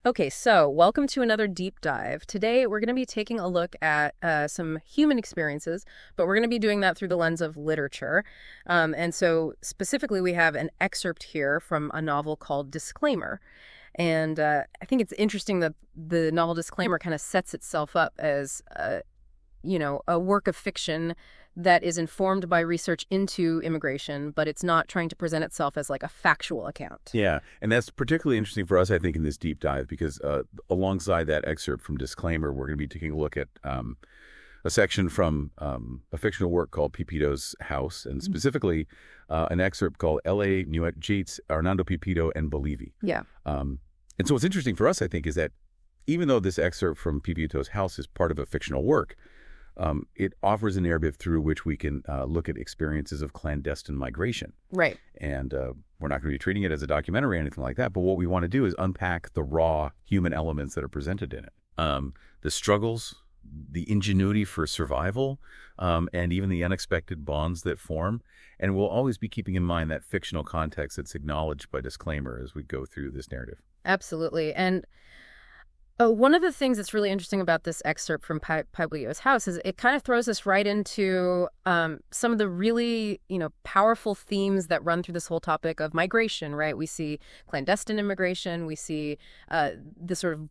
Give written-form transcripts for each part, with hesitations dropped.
Okay, so welcome to another deep dive. Today, we're going to be taking a look at some human experiences, but we're going to be doing that through the lens of literature. And so specifically, we have an excerpt here from a novel called Disclaimer. And I think it's interesting that the novel Disclaimer kind of sets itself up as, a work of fiction that is informed by research into immigration, but it's not trying to present itself as like a factual account. Yeah, and that's particularly interesting for us, I think, in this deep dive, because alongside that excerpt from Disclaimer, we're going to be taking a look at a section from a fictional work called Pipito's House, and specifically an excerpt called L.A. Nuetjits, Arnando Pipito, and Bolivia. Yeah. And so what's interesting for us, I think, is that even though this excerpt from Pipito's House is part of a fictional work, it offers a narrative through which we can look at experiences of clandestine migration. Right. And we're not going to be treating it as a documentary or anything like that, but what we want to do is unpack the raw human elements that are presented in it. The struggles, the ingenuity for survival, and even the unexpected bonds that form. And we'll always be keeping in mind that fictional context that's acknowledged by Disclaimer as we go through this narrative. Absolutely. And one of the things that's really interesting about this excerpt from Pipito's House is it kind of throws us right into some of the really, powerful themes that run through this whole topic of migration, right? We see clandestine immigration, we see the sort of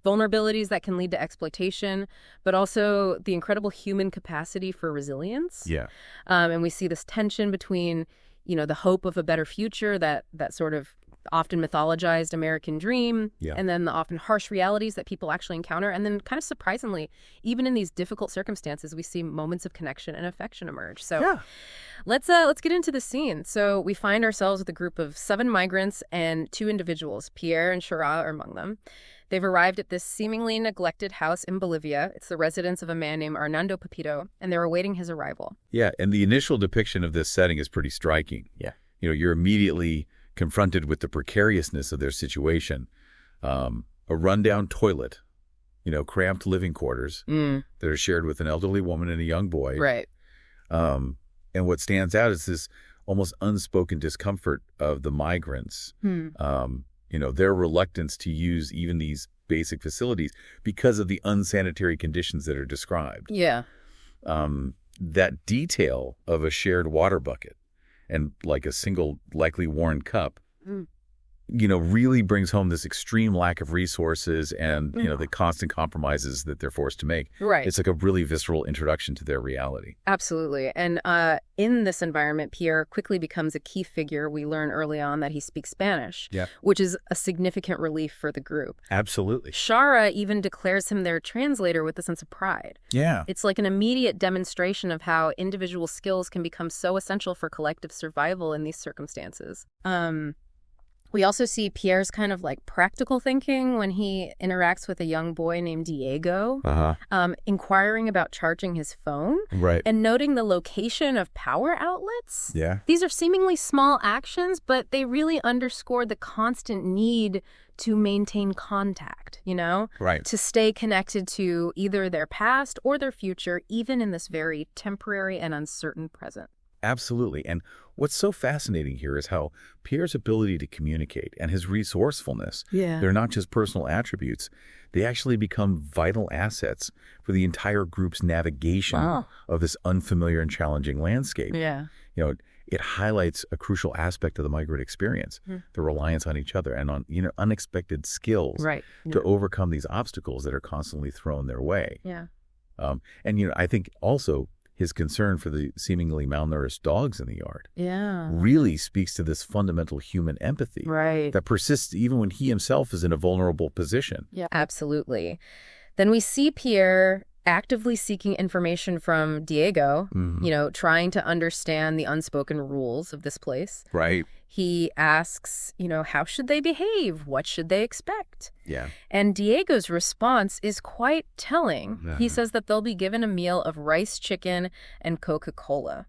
vulnerabilities that can lead to exploitation, but also the incredible human capacity for resilience. Yeah. And we see this tension between, the hope of a better future, that sort of often mythologized American dream, and then the often harsh realities that people actually encounter. And then kind of surprisingly, even in these difficult circumstances, we see moments of connection and affection emerge. So let's get into the scene. So we find ourselves with a group of 7 migrants and 2 individuals. Pierre and Shara are among them. They've arrived at this seemingly neglected house in Bolivia. It's the residence of a man named Arnando Pipito, and they're awaiting his arrival. Yeah, and the initial depiction of this setting is pretty striking. Yeah. You're immediately confronted with the precariousness of their situation. A rundown toilet, cramped living quarters that are shared with an elderly woman and a young boy. Right. And what stands out is this almost unspoken discomfort of the migrants. Their reluctance to use even these basic facilities because of the unsanitary conditions that are described. Yeah. That detail of a shared water bucket and like a single likely worn cup, really brings home this extreme lack of resources and, the constant compromises that they're forced to make. Right. It's like a really visceral introduction to their reality. Absolutely. And in this environment, Pierre quickly becomes a key figure. We learn early on that he speaks Spanish, which is a significant relief for the group. Absolutely. Shara even declares him their translator with a sense of pride. Yeah. It's like an immediate demonstration of how individual skills can become so essential for collective survival in these circumstances. We also see Pierre's kind of like practical thinking when he interacts with a young boy named Diego, inquiring about charging his phone, and noting the location of power outlets. Yeah. These are seemingly small actions, but they really underscore the constant need to maintain contact, to stay connected to either their past or their future, even in this very temporary and uncertain present. Absolutely. And what's so fascinating here is how Pierre's ability to communicate and his resourcefulness, they're not just personal attributes, they actually become vital assets for the entire group's navigation of this unfamiliar and challenging landscape. Yeah. It highlights a crucial aspect of the migrant experience, the reliance on each other and on, unexpected skills to overcome these obstacles that are constantly thrown their way. Yeah. And, I think also his concern for the seemingly malnourished dogs in the yard really speaks to this fundamental human empathy that persists even when he himself is in a vulnerable position. Yeah, absolutely. Then we see Pierre actively seeking information from Diego, trying to understand the unspoken rules of this place. Right. He asks, how should they behave? What should they expect? Yeah. And Diego's response is quite telling. He says that they'll be given a meal of rice, chicken, and Coca-Cola.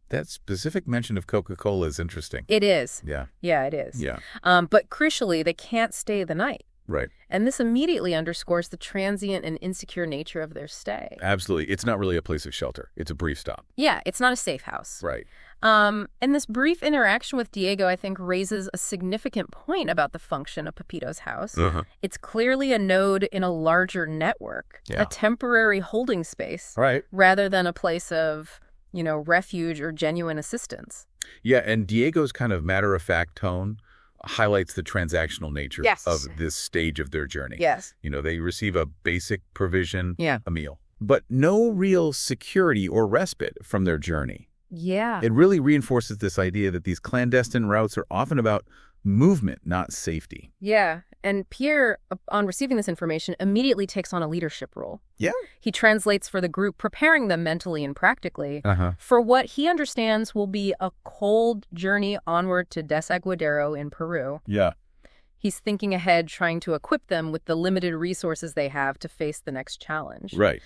That specific mention of Coca-Cola is interesting. It is. Yeah. Yeah, it is. Yeah. But crucially, they can't stay the night. Right. And this immediately underscores the transient and insecure nature of their stay. Absolutely. It's not really a place of shelter. It's a brief stop. Yeah, it's not a safe house. Right. And this brief interaction with Diego, I think, raises a significant point about the function of Pipito's house. It's clearly a node in a larger network, a temporary holding space, rather than a place of, refuge or genuine assistance. Yeah, and Diego's kind of matter-of-fact tone highlights the transactional nature of this stage of their journey. Yes. They receive a basic provision, a meal, but no real security or respite from their journey. Yeah. It really reinforces this idea that these clandestine routes are often about movement, not safety. Yeah. And Pierre, on receiving this information, immediately takes on a leadership role. Yeah. He translates for the group, preparing them mentally and practically for what he understands will be a cold journey onward to Desaguadero in Peru. Yeah. He's thinking ahead, trying to equip them with the limited resources they have to face the next challenge. Right.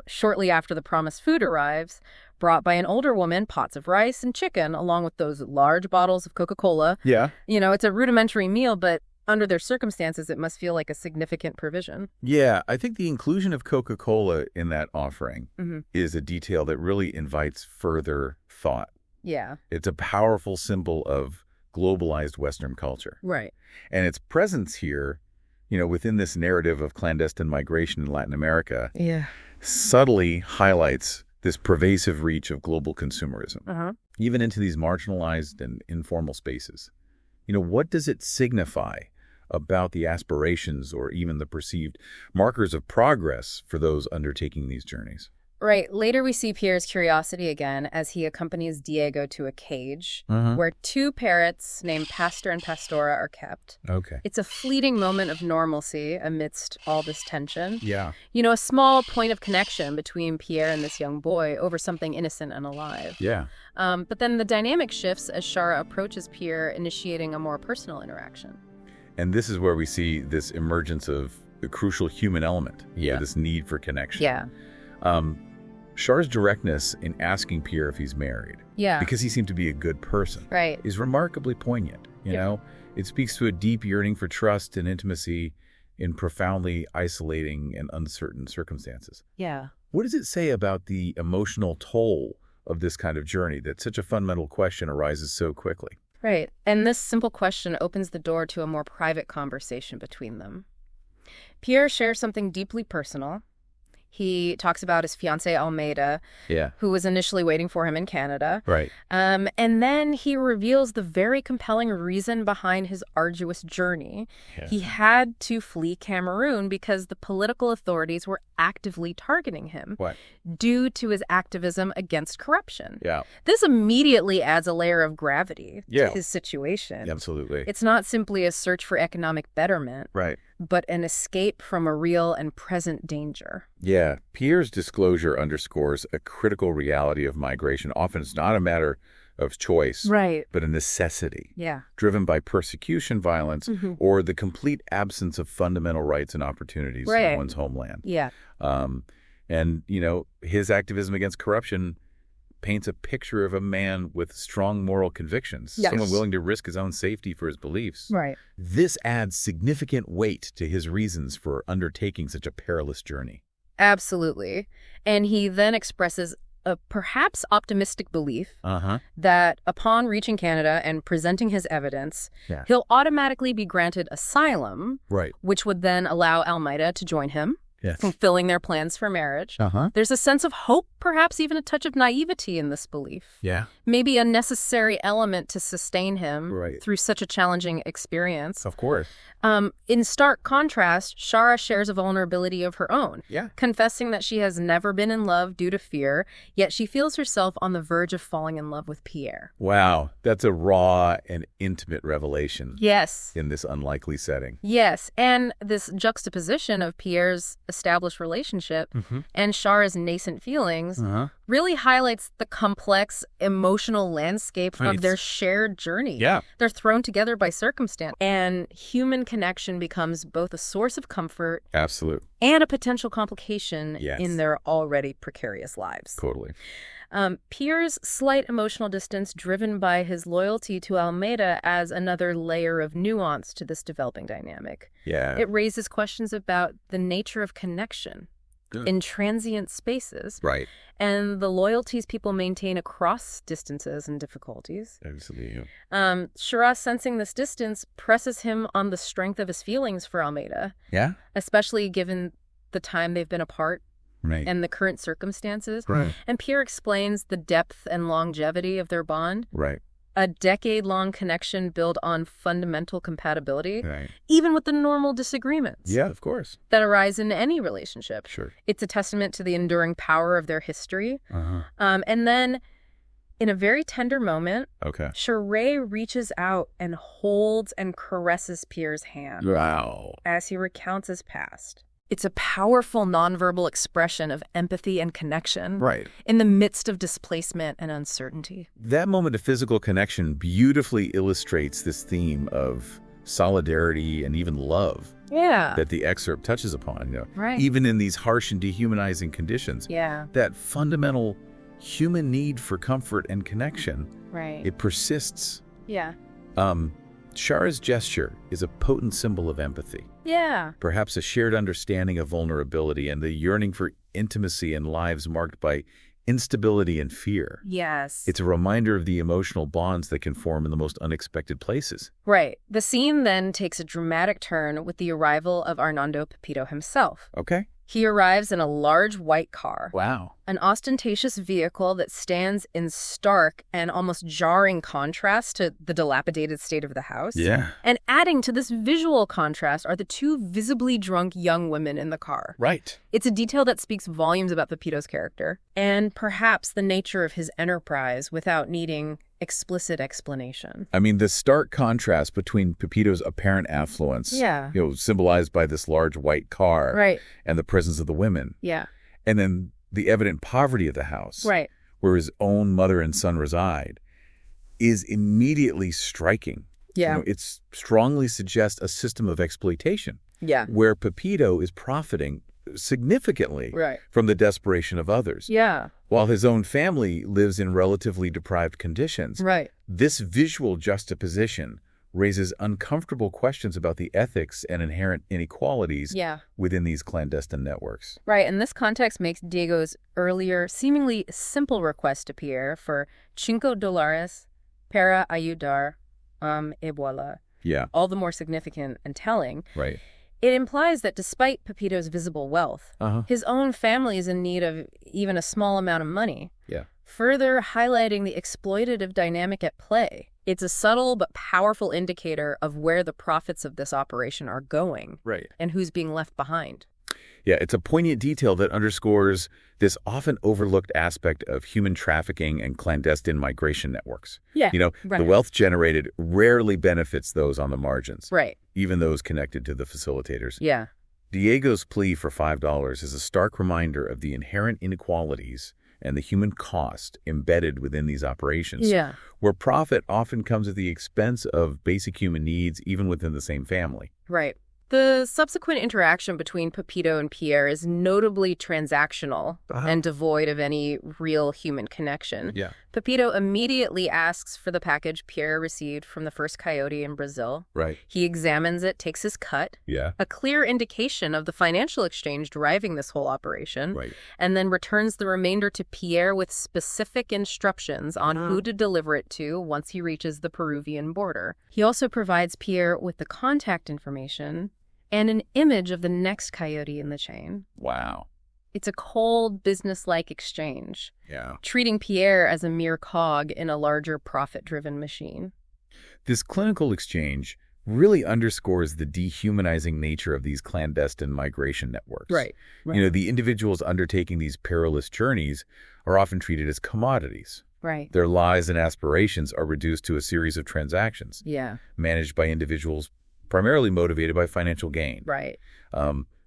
Shortly after the promised food arrives, brought by an older woman, pots of rice and chicken, along with those large bottles of Coca-Cola. Yeah. It's a rudimentary meal, but under their circumstances, it must feel like a significant provision. Yeah, I think the inclusion of Coca-Cola in that offering is a detail that really invites further thought. Yeah. It's a powerful symbol of globalized Western culture. Right. And its presence here, within this narrative of clandestine migration in Latin America, subtly highlights this pervasive reach of global consumerism, even into these marginalized and informal spaces. What does it signify about the aspirations or even the perceived markers of progress for those undertaking these journeys? Right. Later, we see Pierre's curiosity again as he accompanies Diego to a cage where two parrots named Pastor and Pastora are kept. Okay. It's a fleeting moment of normalcy amidst all this tension. Yeah. A small point of connection between Pierre and this young boy over something innocent and alive. Yeah. But then the dynamic shifts as Shara approaches Pierre, initiating a more personal interaction. And this is where we see this emergence of the crucial human element. Yeah. This need for connection. Yeah. Char's directness in asking Pierre if he's married, because he seemed to be a good person, is remarkably poignant. It speaks to a deep yearning for trust and intimacy in profoundly isolating and uncertain circumstances. Yeah. What does it say about the emotional toll of this kind of journey that such a fundamental question arises so quickly? Right. And this simple question opens the door to a more private conversation between them. Pierre shares something deeply personal. He talks about his fiancée, Almeida, who was initially waiting for him in Canada. Right. And then he reveals the very compelling reason behind his arduous journey. Yeah. He had to flee Cameroon because the political authorities were actively targeting him due to his activism against corruption. Yeah. This immediately adds a layer of gravity to his situation. Absolutely. It's not simply a search for economic betterment. Right. But an escape from a real and present danger. Yeah. Pierre's disclosure underscores a critical reality of migration. Often it's not a matter of choice, but a necessity. Yeah. Driven by persecution, violence, or the complete absence of fundamental rights and opportunities in one's homeland. Yeah. And, his activism against corruption paints a picture of a man with strong moral convictions, someone willing to risk his own safety for his beliefs. Right. This adds significant weight to his reasons for undertaking such a perilous journey. Absolutely. And he then expresses a perhaps optimistic belief that upon reaching Canada and presenting his evidence, he'll automatically be granted asylum, which would then allow Almeida to join him. Fulfilling their plans for marriage. There's a sense of hope, perhaps even a touch of naivety in this belief. Yeah. Maybe a necessary element to sustain him through such a challenging experience. Of course. In stark contrast, Shara shares a vulnerability of her own, confessing that she has never been in love due to fear, yet she feels herself on the verge of falling in love with Pierre. Wow, that's a raw and intimate revelation. Yes. In this unlikely setting. Yes, and this juxtaposition of Pierre's established relationship and Shara's nascent feelings really highlights the complex emotional landscape of their shared journey. Yeah. They're thrown together by circumstance, and human connection becomes both a source of comfort Absolute. and a potential complication Yes. in their already precarious lives. Totally. Pierre's slight emotional distance, driven by his loyalty to Almeida, adds another layer of nuance to this developing dynamic. Yeah. It raises questions about the nature of connection in transient spaces, Right. and the loyalties people maintain across distances and difficulties. Absolutely. Shiraz, sensing this distance, presses him on the strength of his feelings for Almeida, Yeah. especially given the time they've been apart. Right. And the current circumstances. Right. And Pierre explains the depth and longevity of their bond. Right. A decade-long connection built on fundamental compatibility, Right. even with the normal disagreements Yeah, of course. that arise in any relationship. Sure. It's a testament to the enduring power of their history. Uh-huh. And then, in a very tender moment, Okay. Shiraz reaches out and holds and caresses Pierre's hand Wow. as he recounts his past. It's a powerful nonverbal expression of empathy and connection Right. in the midst of displacement and uncertainty. That moment of physical connection beautifully illustrates this theme of solidarity and even love Yeah. that the excerpt touches upon, Right. even in these harsh and dehumanizing conditions. Yeah. That fundamental human need for comfort and connection, Right. it persists. Yeah. Shara's gesture is a potent symbol of empathy, Yeah. perhaps a shared understanding of vulnerability and the yearning for intimacy in lives marked by instability and fear. Yes. It's a reminder of the emotional bonds that can form in the most unexpected places. Right. The scene then takes a dramatic turn with the arrival of Arnando Pipito himself. Okay. He arrives in a large white car, Wow. an ostentatious vehicle that stands in stark and almost jarring contrast to the dilapidated state of the house. Yeah. And adding to this visual contrast are the two visibly drunk young women in the car. Right. It's a detail that speaks volumes about Pepito's character and perhaps the nature of his enterprise without needing explicit explanation. I mean, the stark contrast between Pepito's apparent affluence, Yeah. Symbolized by this large white car, Right. and the presence of the women, Yeah. and then the evident poverty of the house, Right. where his own mother and son reside, is immediately striking. Yeah. It strongly suggests a system of exploitation Yeah. where Pepito is profiting significantly Right. from the desperation of others, Yeah. while his own family lives in relatively deprived conditions. Right. This visual juxtaposition raises uncomfortable questions about the ethics and inherent inequalities Yeah. within these clandestine networks. Right. And this context makes Diego's earlier, seemingly simple request to Pierre for $5 para ayudar y voilà Yeah, all the more significant and telling. right. It implies that despite Pepito's visible wealth, Uh-huh. his own family is in need of even a small amount of money, Yeah. further highlighting the exploitative dynamic at play. It's a subtle but powerful indicator of where the profits of this operation are going Right. and who's being left behind. Yeah, it's a poignant detail that underscores this often overlooked aspect of human trafficking and clandestine migration networks. Yeah, The right. wealth generated rarely benefits those on the margins, Right. even those connected to the facilitators. Yeah. Diego's plea for $5 is a stark reminder of the inherent inequalities and the human cost embedded within these operations, Yeah. where profit often comes at the expense of basic human needs, even within the same family. Right. The subsequent interaction between Pepito and Pierre is notably transactional and devoid of any real human connection. Yeah. Pepito immediately asks for the package Pierre received from the first coyote in Brazil. Right. He examines it, takes his cut, Yeah. a clear indication of the financial exchange driving this whole operation, Right. and then returns the remainder to Pierre with specific instructions on who to deliver it to once he reaches the Peruvian border. He also provides Pierre with the contact information and an image of the next coyote in the chain. Wow. It's a cold, business-like exchange, Yeah. treating Pierre as a mere cog in a larger profit-driven machine. This clinical exchange really underscores the dehumanizing nature of these clandestine migration networks. Right. The individuals undertaking these perilous journeys are often treated as commodities. Right. Their lives and aspirations are reduced to a series of transactions Yeah. managed by individuals primarily motivated by financial gain. Right.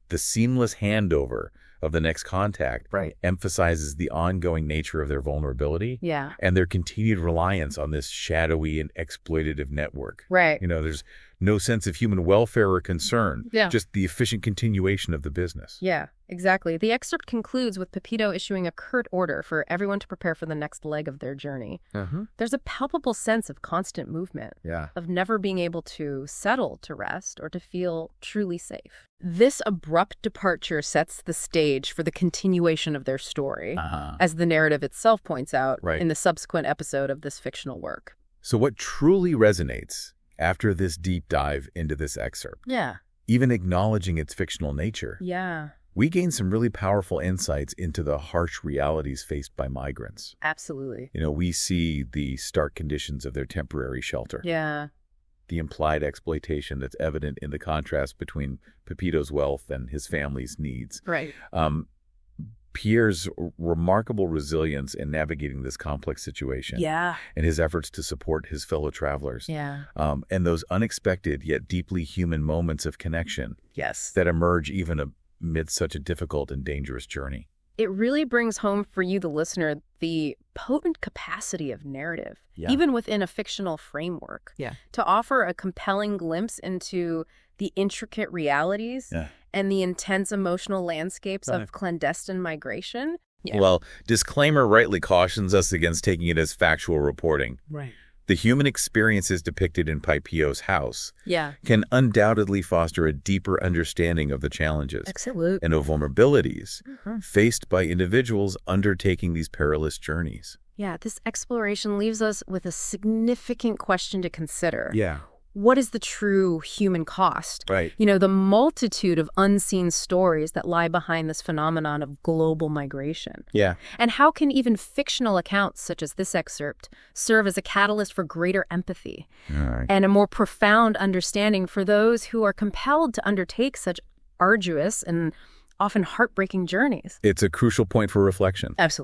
The seamless handover of the next contact Right. emphasizes the ongoing nature of their vulnerability and their continued reliance on this shadowy and exploitative network. Right. You know, there's no sense of human welfare or concern, just the efficient continuation of the business. Yeah, exactly. The excerpt concludes with Pepito issuing a curt order for everyone to prepare for the next leg of their journey. There's a palpable sense of constant movement, of never being able to settle to rest or to feel truly safe. This abrupt departure sets the stage for the continuation of their story, as the narrative itself points out in the subsequent episode of this fictional work. So what truly resonates after this deep dive into this excerpt, even acknowledging its fictional nature, we gain some really powerful insights into the harsh realities faced by migrants. Absolutely. You know, we see the stark conditions of their temporary shelter. The implied exploitation that's evident in the contrast between Pepito's wealth and his family's needs. Pierre's remarkable resilience in navigating this complex situation. And his efforts to support his fellow travelers. And those unexpected yet deeply human moments of connection that emerge even amid such a difficult and dangerous journey. It really brings home for you, the listener, the potent capacity of narrative, even within a fictional framework, to offer a compelling glimpse into the intricate realities and the intense emotional landscapes of clandestine migration. Well, disclaimer rightly cautions us against taking it as factual reporting. The human experiences depicted in Pepito's house can undoubtedly foster a deeper understanding of the challenges and of vulnerabilities faced by individuals undertaking these perilous journeys. This exploration leaves us with a significant question to consider. What is the true human cost? You know, the multitude of unseen stories that lie behind this phenomenon of global migration. And how can even fictional accounts such as this excerpt serve as a catalyst for greater empathy and a more profound understanding for those who are compelled to undertake such arduous and often heartbreaking journeys? It's a crucial point for reflection. Absolutely.